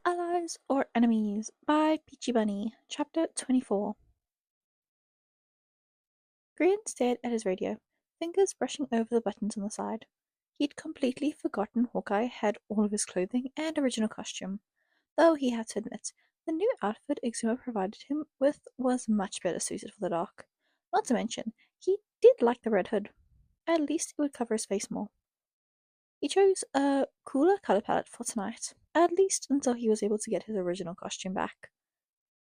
Allies or Enemies by Peachiibunnii, Chapter 24. Grian stared at his radio, fingers brushing over the buttons on the side. He'd completely forgotten Hawkeye had all of his clothing and original costume, though he had to admit, the new outfit Exuma provided him with was much better suited for the dark. Not to mention, he did like the red hood. At least it would cover his face more. He chose a cooler color palette for tonight, at least until he was able to get his original costume back.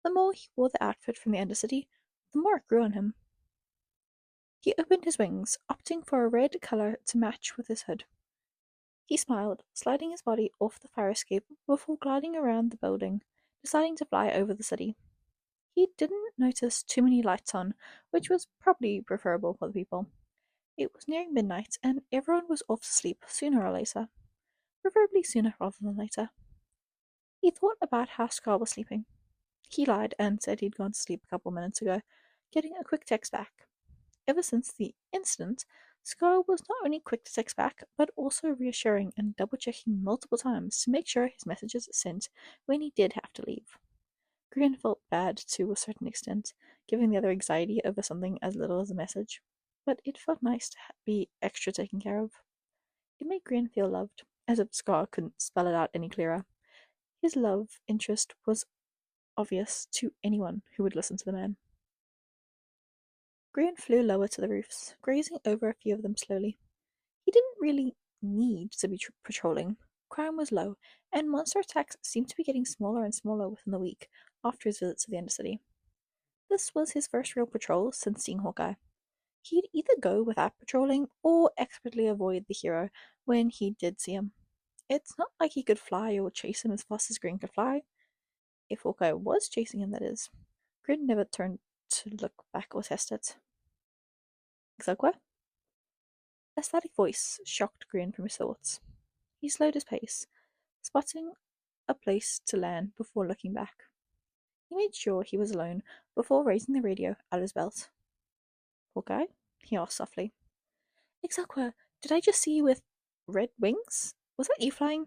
The more he wore the outfit from the Undercity, the more it grew on him. He opened his wings, opting for a red color to match with his hood. He smiled, sliding his body off the fire escape before gliding around the building, deciding to fly over the city. He didn't notice too many lights on, which was probably preferable for the people. It was nearing midnight, and everyone was off to sleep sooner or later. Preferably sooner rather than later. He thought about how Scar was sleeping. He lied and said he'd gone to sleep a couple minutes ago, getting a quick text back. Ever since the incident, Scar was not only quick to text back, but also reassuring and double-checking multiple times to make sure his messages sent when he did have to leave. Grian felt bad to a certain extent, giving the other anxiety over something as little as a message, but it felt nice to be extra taken care of. It made Grian feel loved, as if Scar couldn't spell it out any clearer. His love interest was obvious to anyone who would listen to the man. Grian flew lower to the roofs, grazing over a few of them slowly. He didn't really need to be patrolling. Crime was low, and monster attacks seemed to be getting smaller and smaller within the week after his visit to the Undercity. This was his first real patrol since seeing Hawkeye. He'd either go without patrolling or expertly avoid the hero when he did see him. It's not like he could fly or chase him as fast as Grian could fly. If Hawkeye was chasing him, that is. Grian never turned to look back or test it. Exactly. A static voice shocked Grian from his thoughts. He slowed his pace, spotting a place to land before looking back. He made sure he was alone before raising the radio out of his belt. Hawkeye? He asked softly. Exactly. Did I just see you with red wings? Was that you flying?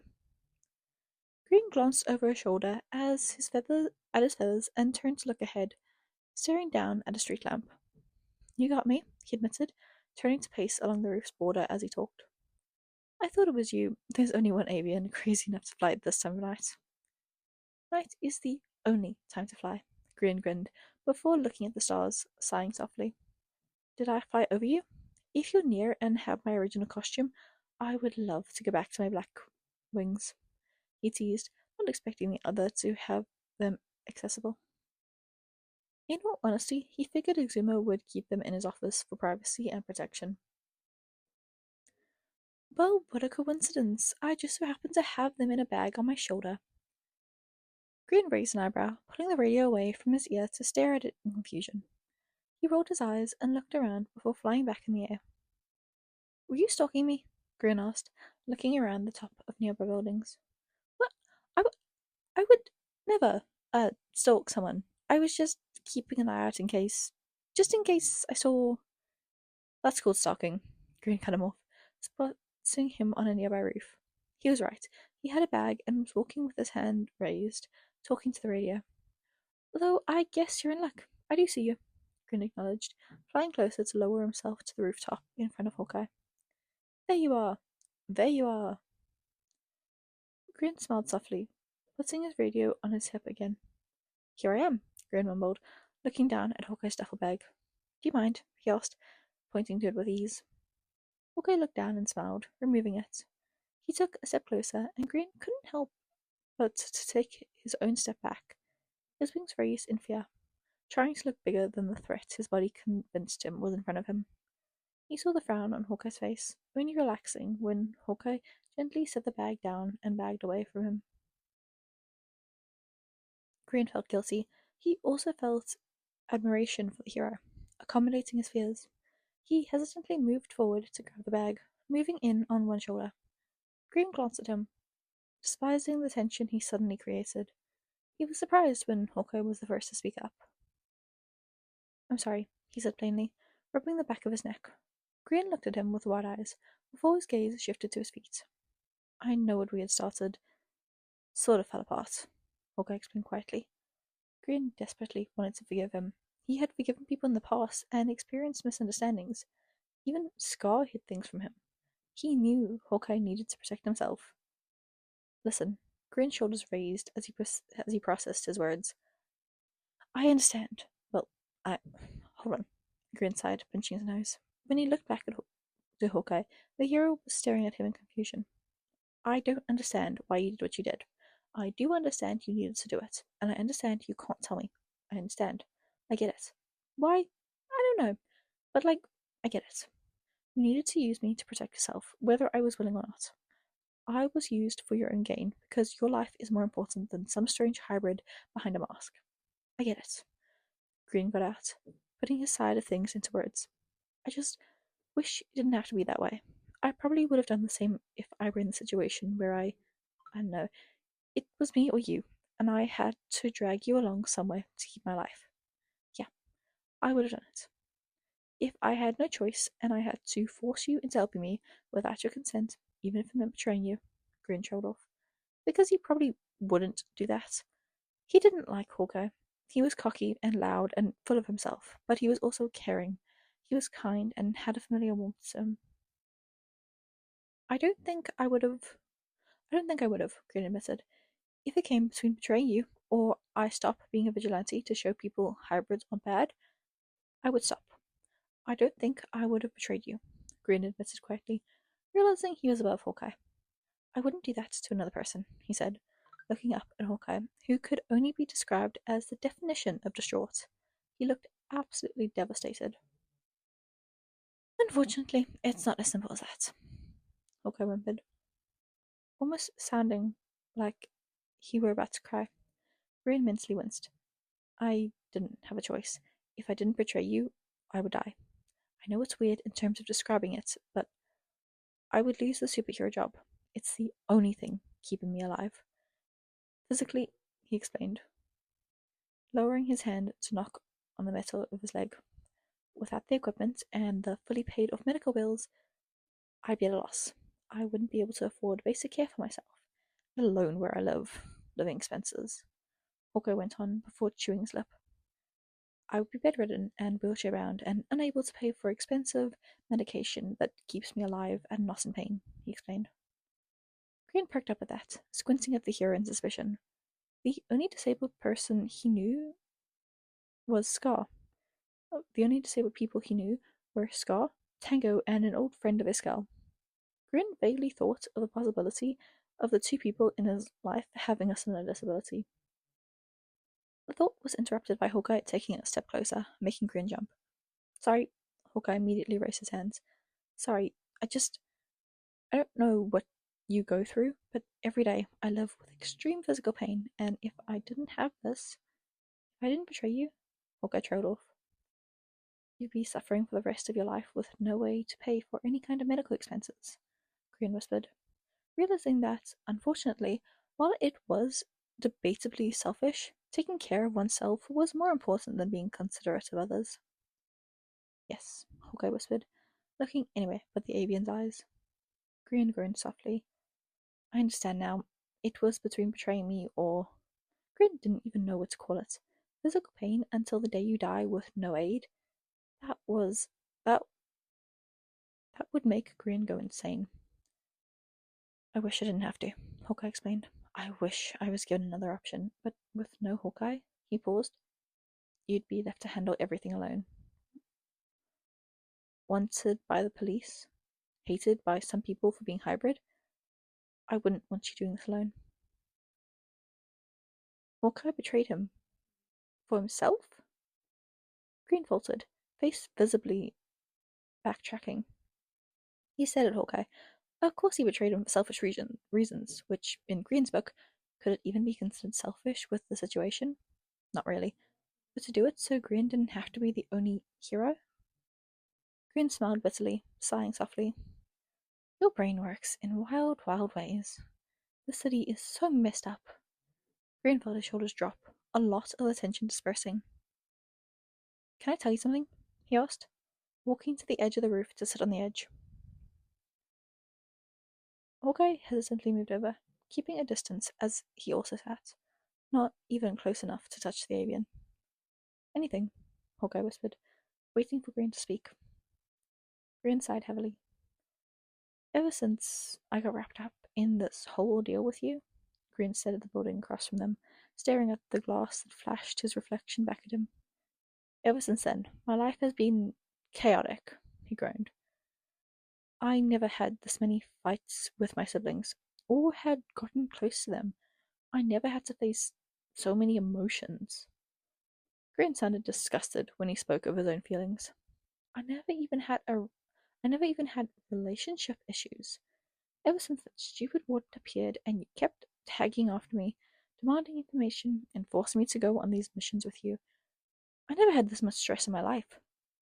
Grian glanced over his shoulder at his feathers and turned to look ahead, staring down at a street lamp. You got me, he admitted, turning to pace along the roof's border as he talked. I thought it was you. There's only one avian crazy enough to fly at this time of night. Night is the only time to fly, Grian grinned, before looking at the stars, sighing softly. Did I fly over you? If you're near and have my original costume, I would love to go back to my black wings, he teased, not expecting the other to have them accessible. In all honesty, he figured Exuma would keep them in his office for privacy and protection. Well, what a coincidence. I just so happen to have them in a bag on my shoulder. Grian raised an eyebrow, pulling the radio away from his ear to stare at it in confusion. He rolled his eyes and looked around before flying back in the air. Were you stalking me? Grian asked, looking around the top of nearby buildings. What? I would never, stalk someone. I was just keeping an eye out just in case I saw. That's called stalking. Grian cut him off, spotting him on a nearby roof. He was right. He had a bag and was walking with his hand raised, talking to the radio. Though I guess you're in luck. I do see you, Grian acknowledged, flying closer to lower himself to the rooftop in front of Hawkeye. There you are. There you are. Grian smiled softly, putting his radio on his hip again. Here I am, Grian mumbled, looking down at Hawkeye's duffel bag. Do you mind? He asked, pointing to it with ease. Hawkeye looked down and smiled, removing it. He took a step closer, and Grian couldn't help but to take his own step back. His wings raised in fear, trying to look bigger than the threat his body convinced him was in front of him. He saw the frown on Hawkeye's face, only relaxing when Hawkeye gently set the bag down and bagged away from him. Grian felt guilty. He also felt admiration for the hero, accommodating his fears. He hesitantly moved forward to grab the bag, moving in on one shoulder. Grian glanced at him, despising the tension he suddenly created. He was surprised when Hawkeye was the first to speak up. I'm sorry, he said plainly, rubbing the back of his neck. Grian looked at him with wide eyes, before his gaze shifted to his feet. I know what we had started sort of fell apart. Hawkeye explained quietly. Grian desperately wanted to forgive him. He had forgiven people in the past and experienced misunderstandings. Even Scar hid things from him. He knew Hawkeye needed to protect himself. Listen, Grian's shoulders raised as he processed his words. I understand. Well, I. Hold on. Grian sighed, pinching his nose. When he looked back to Hawkeye, the hero was staring at him in confusion. I don't understand why you did what you did. I do understand you needed to do it, and I understand you can't tell me. I understand. I get it. Why? I don't know. But, I get it. You needed to use me to protect yourself, whether I was willing or not. I was used for your own gain, because your life is more important than some strange hybrid behind a mask. I get it. Grian got out, putting his side of things into words. I just wish it didn't have to be that way. I probably would have done the same if I were in the situation where I don't know, it was me or you, and I had to drag you along somewhere to keep my life. Yeah, I would have done it. If I had no choice and I had to force you into helping me without your consent, even if it meant betraying you, Grian trailed off. Because he probably wouldn't do that. He didn't like Hawkeye. He was cocky and loud and full of himself, but he was also caring. He was kind and had a familiar warmth to him. I don't think I would have. I don't think I would have, Grian admitted. If it came between betraying you or I stop being a vigilante to show people hybrids are bad, I would stop. I don't think I would have betrayed you, Grian admitted quietly, realizing he was above Hawkeye. I wouldn't do that to another person, he said, looking up at Hawkeye, who could only be described as the definition of distraught. He looked absolutely devastated. Unfortunately, it's not as simple as that, Hawkeye whimpered, almost sounding like he were about to cry. Grian mentally winced. I didn't have a choice. If I didn't betray you, I would die. I know it's weird in terms of describing it, but I would lose the superhero job. It's the only thing keeping me alive. Physically, he explained, lowering his hand to knock on the metal of his leg. Without the equipment and the fully paid off medical bills, I'd be at a loss. I wouldn't be able to afford basic care for myself, let alone where I live, living expenses. Hawkeye went on before chewing his lip. I would be bedridden and wheelchair bound and unable to pay for expensive medication that keeps me alive and not in pain, he explained. Grian perked up at that, squinting at the hero in suspicion. The only disabled person he knew was Scar. The only disabled people he knew were Scar, Tango, and an old friend of Iskall. Grian vaguely thought of the possibility of the two people in his life having a similar disability. The thought was interrupted by Hawkeye taking it a step closer, making Grian jump. Sorry, Hawkeye immediately raised his hands. Sorry, I don't know what you go through, but every day I live with extreme physical pain, and if I didn't have this, if I didn't betray you, Hawkeye trailed off, you'd be suffering for the rest of your life with no way to pay for any kind of medical expenses, Grian whispered, realizing that, unfortunately, while it was debatably selfish, taking care of oneself was more important than being considerate of others. Yes, Hawkeye whispered, looking anywhere but the avian's eyes. Grian groaned softly. I understand now. It was between betraying me or. Grian didn't even know what to call it. Physical pain until the day you die with no aid. That was. That. That would make Grian go insane. I wish I didn't have to, Hawkeye explained. I wish I was given another option, but with no Hawkeye, he paused, you'd be left to handle everything alone. Wanted by the police, hated by some people for being hybrid. I wouldn't want you doing this alone. Hawkeye betrayed him. For himself? Grian faltered, face visibly backtracking. He said it, Hawkeye. Of course he betrayed him for selfish reasons, which, in Grian's book, could it even be considered selfish with the situation? Not really. But to do it so Grian didn't have to be the only hero? Grian smiled bitterly, sighing softly. Your brain works in wild, wild ways. The city is so messed up. Grian felt his shoulders drop, a lot of the tension dispersing. Can I tell you something? He asked, walking to the edge of the roof to sit on the edge. Hawkeye hesitantly moved over, keeping a distance as he also sat. not even close enough to touch the avian. Anything, Hawkeye whispered, waiting for Grian to speak. Grian sighed heavily. Ever since I got wrapped up in this whole ordeal with you, Grian said at the building across from them, staring at the glass that flashed his reflection back at him. Ever since then, my life has been chaotic, he groaned. I never had this many fights with my siblings, or had gotten close to them. I never had to face so many emotions. Grant sounded disgusted when he spoke of his own feelings. I never even had a I never even had relationship issues. Ever since that stupid warden appeared and you kept tagging after me, demanding information and forcing me to go on these missions with you. I never had this much stress in my life.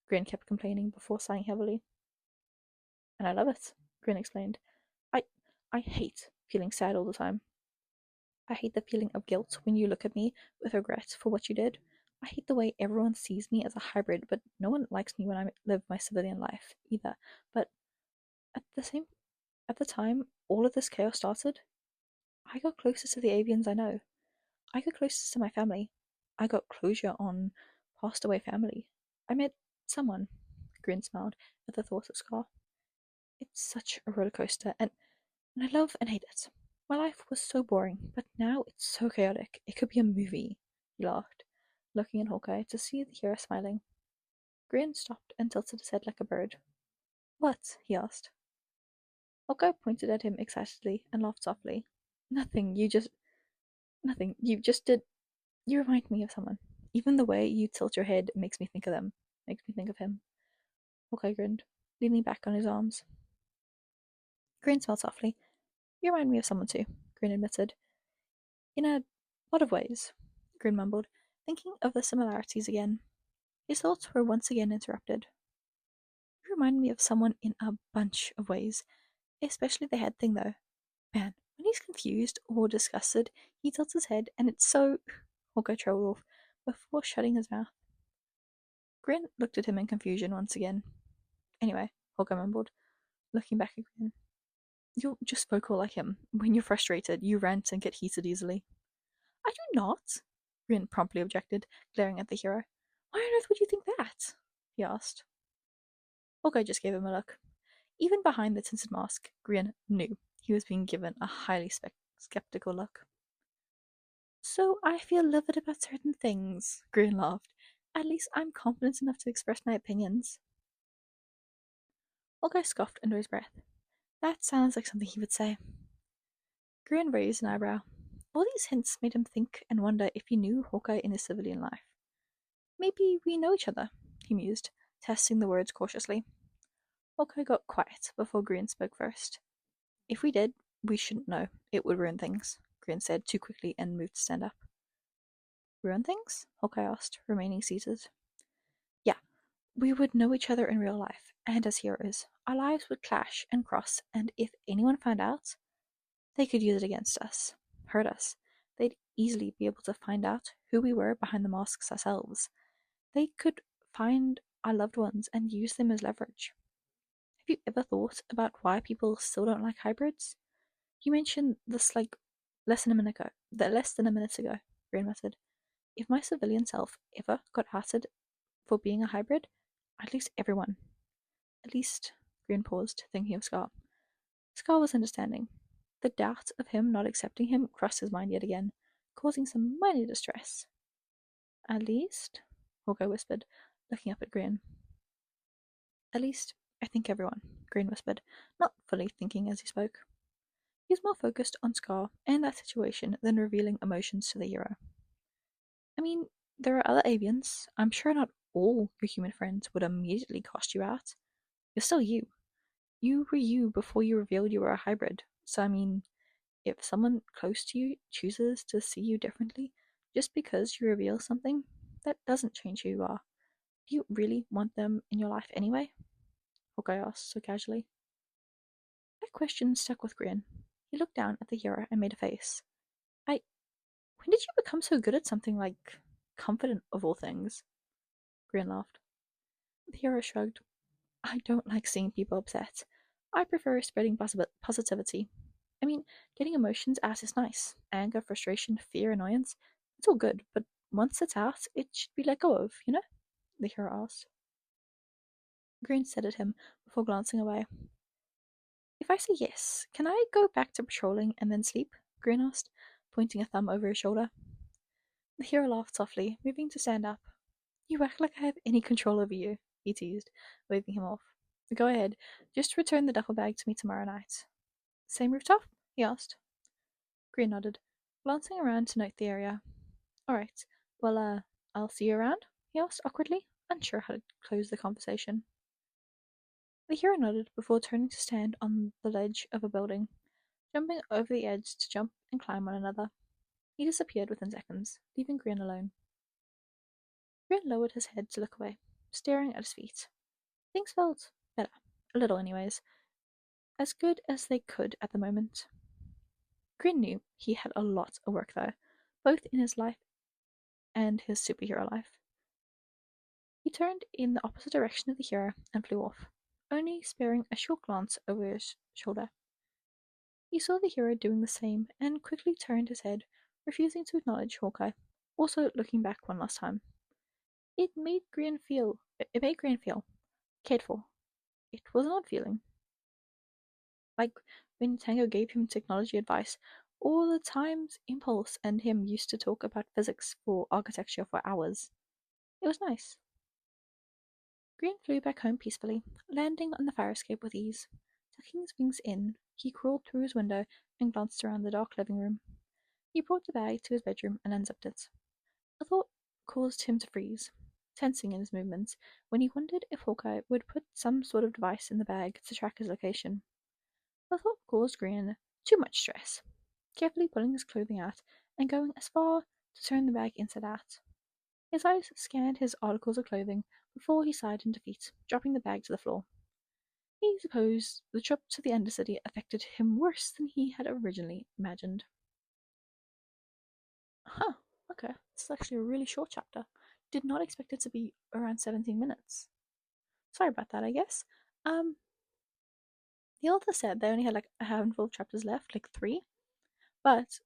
Grant kept complaining before sighing heavily. And I love it, Grant explained. I I hate feeling sad all the time. I hate the feeling of guilt when you look at me with regret for what you did. I hate the way everyone sees me as a hybrid, but no one likes me when I live my civilian life either. But at the same at the time all of this chaos started, I got closest to the avians I know. I got closest to my family. I got closure on passed away family. I met someone. Grin smiled at the thought of Scar. It's such a roller coaster, and I love and hate it. My life was so boring, but now it's so chaotic. It could be a movie. He laughed, looking at Hawkeye to see the hero smiling. Grian stopped and tilted his head like a bird. What? He asked. Hawkeye pointed at him excitedly and laughed softly. Nothing, you just. Nothing, you just did. You remind me of someone. Even the way you tilt your head makes me think of them. Makes me think of him. Hawkeye grinned, leaning back on his arms. Grian smiled softly. You remind me of someone too, Grian admitted. In a lot of ways, Grin mumbled, thinking of the similarities again. His thoughts were once again interrupted. You remind me of someone in a bunch of ways, especially the head thing, though. Man, when he's confused or disgusted, he tilts his head, and it's so. Hawkeye trailed off before shutting his mouth. Grin looked at him in confusion once again. Anyway, Hawkeye mumbled, looking back at Grin. You're just vocal like him. When you're frustrated, you rant and get heated easily. I do not, Grian promptly objected, glaring at the hero. Why on earth would you think that? He asked. Hawkeye just gave him a look. Even behind the tinted mask, Grian knew he was being given a highly skeptical look. So I feel livid about certain things, Grian laughed. At least I'm confident enough to express my opinions. Hawkeye scoffed under his breath. That sounds like something he would say. Grian raised an eyebrow. All these hints made him think and wonder if he knew Hawkeye in his civilian life. Maybe we know each other, he mused, testing the words cautiously. Hawkeye got quiet before Grian spoke first. If we did, we shouldn't know. It would ruin things, Grian said too quickly and moved to stand up. Ruin things? Hawkeye asked, remaining seated. Yeah, we would know each other in real life, and as heroes. Our lives would clash and cross, and if anyone found out, they could use it against us, hurt us. They'd easily be able to find out who we were behind the masks ourselves. They could find our loved ones and use them as leverage. Have you ever thought about why people still don't like hybrids? You mentioned this like less than a minute ago, Grian muttered. If my civilian self ever got outed for being a hybrid, I'd lose everyone. At least, Grian paused, thinking of Scar. Scar was understanding. The doubt of him not accepting him crossed his mind yet again, causing some minor distress. At least, Hawkeye whispered, looking up at Grian. At least, I think everyone, Grian whispered, not fully thinking as he spoke. He was more focused on Scar and that situation than revealing emotions to the hero. I mean, there are other avians. I'm sure not all your human friends would immediately cast you out. You're still you. You were you before you revealed you were a hybrid. So, I mean, if someone close to you chooses to see you differently just because you reveal something, that doesn't change who you are. Do you really want them in your life anyway? Hawkeye asked so casually. That question stuck with Grian. He looked down at the hero and made a face. When did you become so good at something like confident of all things? Grian laughed. The hero shrugged. I don't like seeing people upset. I prefer spreading positivity. I mean, getting emotions out is nice. Anger, frustration, fear, annoyance. It's all good, but once it's out, it should be let go of, you know? The hero asked. Grian stared at him before glancing away. If I say yes, can I go back to patrolling and then sleep? Grian asked, pointing a thumb over his shoulder. The hero laughed softly, moving to stand up. You act like I have any control over you, he teased, waving him off. Go ahead, just return the duffel bag to me tomorrow night. Same rooftop? He asked. Grian nodded, glancing around to note the area. All right. Well, I'll see you around, he asked awkwardly, unsure how to close the conversation. The hero nodded before turning to stand on the ledge of a building, jumping over the edge to jump and climb on another. He disappeared within seconds, leaving Grian alone. Grian lowered his head to look away, staring at his feet. Things felt better, a little anyways, as good as they could at the moment. Grian knew he had a lot of work though, both in his life and his superhero life. He turned in the opposite direction of the hero and flew off, only sparing a short glance over his shoulder. He saw the hero doing the same and quickly turned his head, refusing to acknowledge Hawkeye, also looking back one last time. It made Grian feel cared for. It was an odd feeling. Like when Tango gave him technology advice, all the times Impulse and him used to talk about physics for architecture for hours. It was nice. Grian flew back home peacefully, landing on the fire escape with ease. Tucking his wings in, he crawled through his window and glanced around the dark living room. He brought the bag to his bedroom and unzipped it. A thought caused him to freeze, tensing in his movements, when he wondered if Hawkeye would put some sort of device in the bag to track his location. The thought caused Grian too much stress, carefully pulling his clothing out and going as far to turn the bag inside out. His eyes scanned his articles of clothing before he sighed in defeat, dropping the bag to the floor. He supposed the trip to the Undercity affected him worse than he had originally imagined. Huh, okay. This is actually a really short chapter. Did not expect it to be around 17 minutes. Sorry about that, I guess. The author said they only had like a handful of chapters left, like 3, but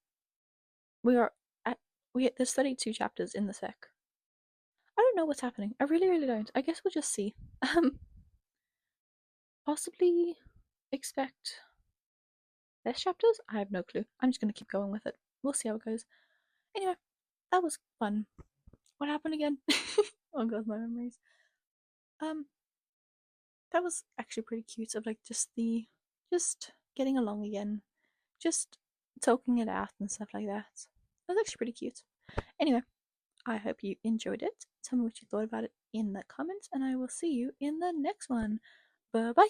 we are at there's 32 chapters in the spec. I don't know what's happening. I really, really don't. I guess we'll just see. Possibly expect less chapters? I have no clue. I'm just gonna keep going with it. We'll see how it goes. Anyway, that was fun. What happened again? Oh god, my memories. Um, that was actually pretty cute of like just getting along again. Just talking it out and stuff like that. It was actually pretty cute. Anyway, I hope you enjoyed it. Tell me what you thought about it in the comments, and I will see you in the next one. Bye bye.